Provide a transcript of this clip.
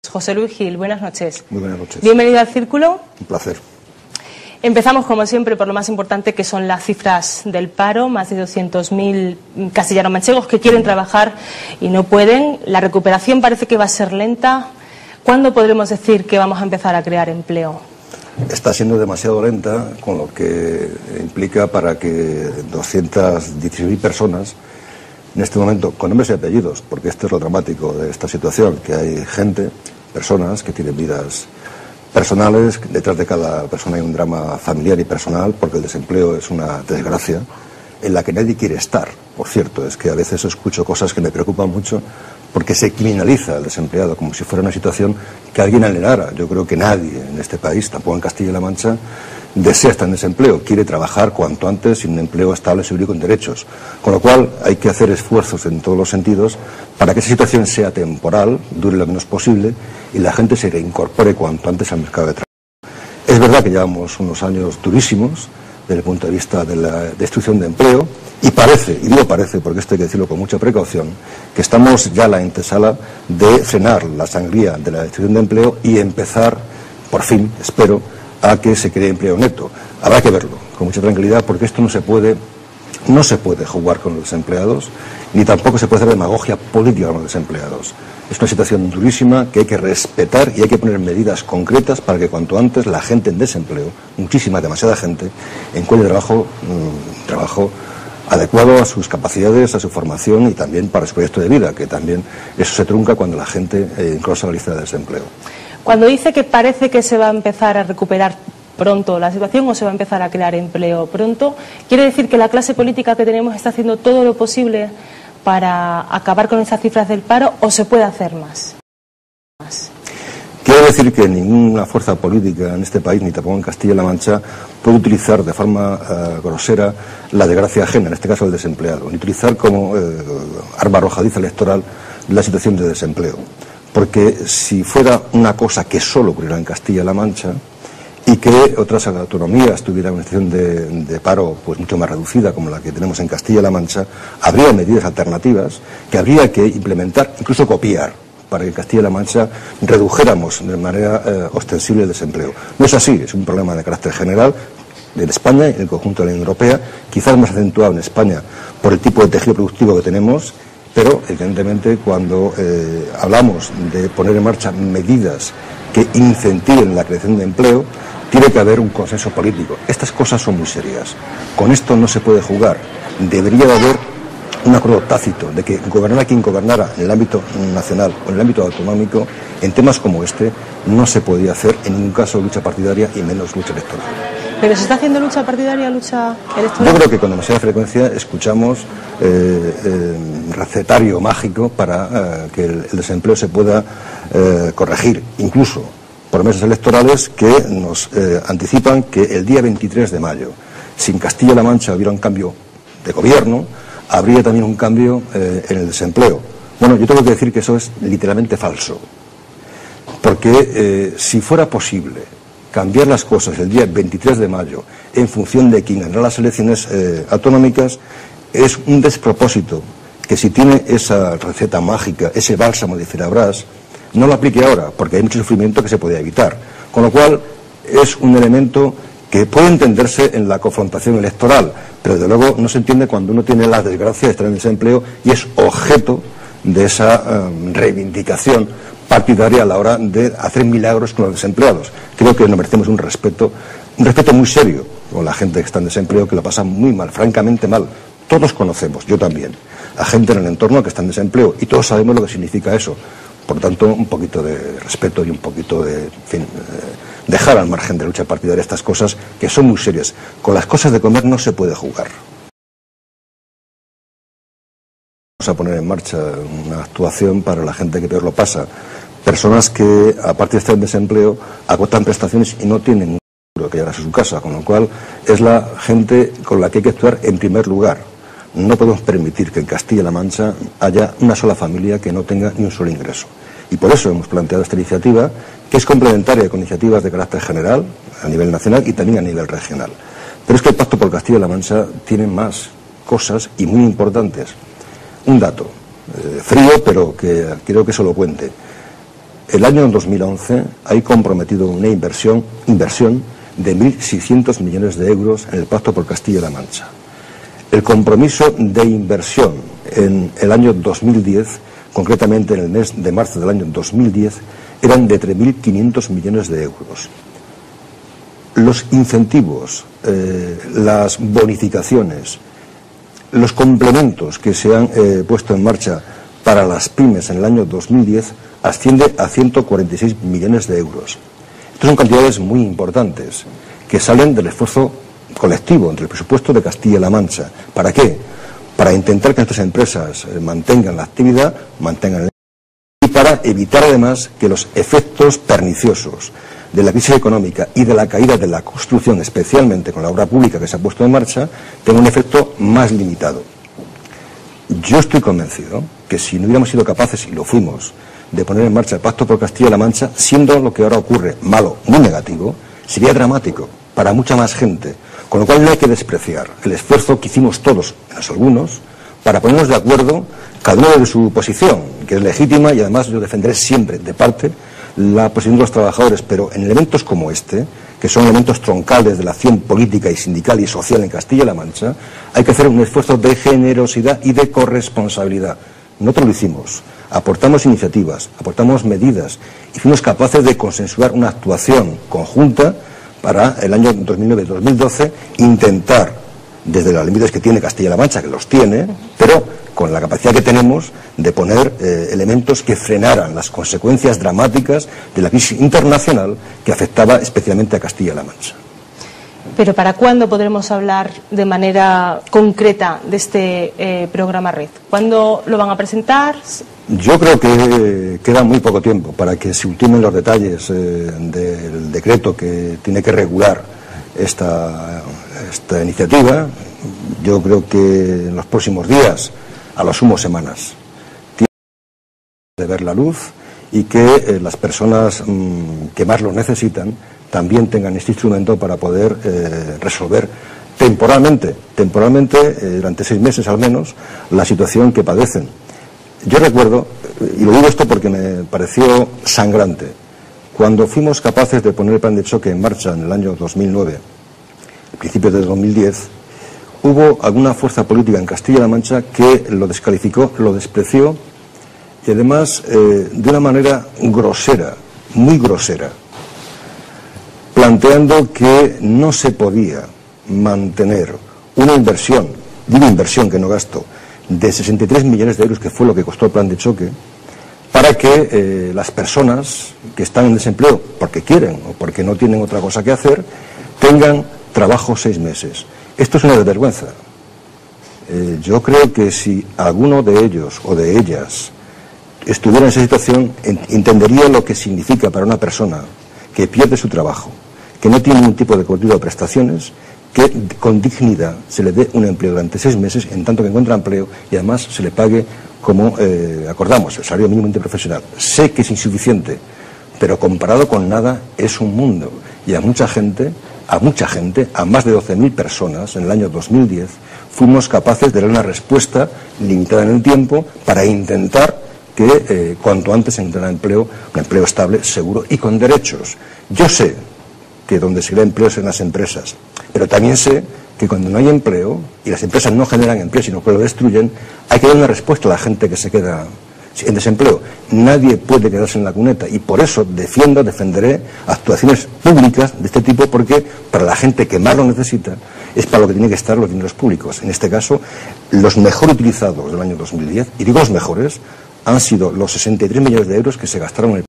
José Luis Gil, buenas noches. Muy buenas noches. Bienvenido al Círculo. Un placer. Empezamos, como siempre, por lo más importante, que son las cifras del paro. Más de 200.000 castellanos-manchegos que quieren trabajar y no pueden. La recuperación parece que va a ser lenta. ¿Cuándo podremos decir que vamos a empezar a crear empleo? Está siendo demasiado lenta, con lo que implica para que 216.000 personas, en este momento, con nombres y apellidos, porque esto es lo dramático de esta situación, que hay gente, personas que tienen vidas personales, detrás de cada persona hay un drama familiar y personal, porque el desempleo es una desgracia en la que nadie quiere estar. Por cierto, es que a veces escucho cosas que me preocupan mucho, porque se criminaliza al desempleado como si fuera una situación que alguien anhelara. Yo creo que nadie en este país, tampoco en Castilla-La Mancha, desea estar en desempleo, quiere trabajar cuanto antes sin un empleo estable, seguro y con derechos. Con lo cual hay que hacer esfuerzos en todos los sentidos para que esa situación sea temporal, dure lo menos posible y la gente se reincorpore cuanto antes al mercado de trabajo. Es verdad que llevamos unos años durísimos desde el punto de vista de la destrucción de empleo y parece, y digo parece porque esto hay que decirlo con mucha precaución, que estamos ya a la antesala de frenar la sangría de la destrucción de empleo y empezar, por fin, espero, a que se cree empleo neto. Habrá que verlo con mucha tranquilidad porque esto no se puede jugar con los desempleados ni tampoco se puede hacer demagogia política con los desempleados. Es una situación durísima que hay que respetar y hay que poner medidas concretas para que cuanto antes la gente en desempleo, muchísima, demasiada gente, encuentre trabajo adecuado a sus capacidades, a su formación y también para su proyecto de vida, que también eso se trunca cuando la gente incluso la lista de desempleo. Cuando dice que parece que se va a empezar a recuperar pronto la situación o se va a empezar a crear empleo pronto, ¿quiere decir que la clase política que tenemos está haciendo todo lo posible para acabar con esas cifras del paro o se puede hacer más? Quiero decir que ninguna fuerza política en este país, ni tampoco en Castilla-La Mancha, puede utilizar de forma grosera la desgracia ajena, en este caso el desempleado, ni utilizar como arma arrojadiza electoral la situación de desempleo. Porque si fuera una cosa que solo ocurriera en Castilla-La Mancha y que otras autonomías tuvieran una situación de paro pues mucho más reducida como la que tenemos en Castilla-La Mancha, habría medidas alternativas que habría que implementar, incluso copiar, para que en Castilla-La Mancha redujéramos de manera ostensible el desempleo. No es así, es un problema de carácter general en España y en el conjunto de la Unión Europea, quizás más acentuado en España por el tipo de tejido productivo que tenemos, pero evidentemente cuando hablamos de poner en marcha medidas que incentiven la creación de empleo, tiene que haber un consenso político. Estas cosas son muy serias. Con esto no se puede jugar. Debería de haber un acuerdo tácito de que gobernara quien gobernara en el ámbito nacional o en el ámbito autonómico, en temas como este, no se podía hacer en ningún caso lucha partidaria y menos lucha electoral. ¿Pero se está haciendo lucha partidaria, lucha electoral? Yo creo que con demasiada frecuencia escuchamos recetario mágico para que el desempleo se pueda corregir, incluso promesas electorales que nos anticipan que el día 23 de mayo, si en Castilla-La Mancha hubiera un cambio de gobierno, habría también un cambio en el desempleo. Bueno, yo tengo que decir que eso es literalmente falso, porque si fuera posible cambiar las cosas el día 23 de mayo en función de quién ganará las elecciones autonómicas, es un despropósito que si tiene esa receta mágica, ese bálsamo de Firabras, no lo aplique ahora, porque hay mucho sufrimiento que se podía evitar. Con lo cual, es un elemento que puede entenderse en la confrontación electoral, pero desde luego no se entiende cuando uno tiene la desgracia de estar en desempleo y es objeto de esa reivindicación partidaria a la hora de hacer milagros con los desempleados. Creo que nos merecemos un respeto muy serio con la gente que está en desempleo, que lo pasa muy mal, francamente mal. Todos conocemos, yo también, a gente en el entorno que está en desempleo y todos sabemos lo que significa eso. Por lo tanto, un poquito de respeto y un poquito de, dejar al margen de lucha partidaria estas cosas que son muy serias. Con las cosas de comer no se puede jugar. Vamos a poner en marcha una actuación para la gente que peor lo pasa. Personas que, aparte de estar en desempleo, agotan prestaciones y no tienen un seguro que llevarse a su casa, con lo cual es la gente con la que hay que actuar en primer lugar. No podemos permitir que en Castilla-La Mancha haya una sola familia que no tenga ni un solo ingreso. Y por eso hemos planteado esta iniciativa, que es complementaria con iniciativas de carácter general, a nivel nacional y también a nivel regional. Pero es que el Pacto por Castilla-La Mancha tiene más cosas y muy importantes. Un dato, frío, pero que quiero que se lo cuente. el año 2011 hay comprometido una inversión de 1.600 millones de euros en el Pacto por Castilla-La Mancha. El compromiso de inversión en el año 2010, concretamente en el mes de marzo del año 2010, eran de 3.500 millones de euros. Los incentivos, las bonificaciones, los complementos que se han puesto en marcha para las pymes en el año 2010 asciende a 146 millones de euros. Estas son cantidades muy importantes que salen del esfuerzo colectivo entre el presupuesto de Castilla-La Mancha. ¿Para qué? Para intentar que nuestras empresas mantengan la actividad, mantengan el y para evitar además que los efectos perniciosos de la crisis económica y de la caída de la construcción, especialmente con la obra pública que se ha puesto en marcha, tengan un efecto más limitado. Yo estoy convencido que si no hubiéramos sido capaces, y lo fuimos, de poner en marcha el Pacto por Castilla-La Mancha, siendo lo que ahora ocurre malo, muy negativo, sería dramático para mucha más gente. Con lo cual no hay que despreciar el esfuerzo que hicimos todos, menos algunos, para ponernos de acuerdo, cada uno de su posición, que es legítima, y además yo defenderé siempre de parte la posición de los trabajadores, pero en elementos como este, que son elementos troncales de la acción política y sindical y social en Castilla-La Mancha, hay que hacer un esfuerzo de generosidad y de corresponsabilidad. Nosotros lo hicimos, aportamos iniciativas, aportamos medidas y fuimos capaces de consensuar una actuación conjunta para el año 2009-2012, intentar, desde los límites que tiene Castilla-La Mancha, que los tiene, pero con la capacidad que tenemos de poner elementos que frenaran las consecuencias dramáticas de la crisis internacional que afectaba especialmente a Castilla-La Mancha. Pero ¿para cuándo podremos hablar de manera concreta de este programa RED? ¿Cuándo lo van a presentar? Yo creo que queda muy poco tiempo para que se ultimen los detalles del decreto que tiene que regular esta iniciativa. Yo creo que en los próximos días, a lo sumo semanas, tiene que ver la luz y que las personas que más lo necesitan también tengan este instrumento para poder resolver temporalmente, durante 6 meses al menos, la situación que padecen. Yo recuerdo, y lo digo esto porque me pareció sangrante, cuando fuimos capaces de poner el plan de choque en marcha en el año 2009, a principios de 2010, hubo alguna fuerza política en Castilla-La Mancha que lo descalificó, lo despreció, y además de una manera grosera, muy grosera, planteando que no se podía mantener una inversión, digo inversión que no gasto, de 63 millones de euros, que fue lo que costó el plan de choque, para que las personas que están en desempleo, porque quieren o porque no tienen otra cosa que hacer, tengan trabajo 6 meses. Esto es una desvergüenza. Yo creo que si alguno de ellos o de ellas estuviera en esa situación, entendería lo que significa para una persona que pierde su trabajo, que no tiene ningún tipo de cobertura de prestaciones, que con dignidad se le dé un empleo durante 6 meses, en tanto que encuentra empleo, y además se le pague como acordamos, el salario mínimo interprofesional. Sé que es insuficiente, pero comparado con nada es un mundo. Y a mucha gente, a más de 12.000 personas en el año 2010, fuimos capaces de dar una respuesta limitada en el tiempo para intentar que cuanto antes entrara empleo, un empleo estable, seguro y con derechos. Yo sé que donde se crea empleo es en las empresas, pero también sé que cuando no hay empleo y las empresas no generan empleo sino que lo destruyen, hay que dar una respuesta a la gente que se queda en desempleo. Nadie puede quedarse en la cuneta y por eso defenderé actuaciones públicas de este tipo, porque para la gente que más lo necesita es para lo que tienen que estar los dineros públicos. En este caso, los mejor utilizados del año 2010, y digo los mejores, han sido los 63 millones de euros que se gastaron en el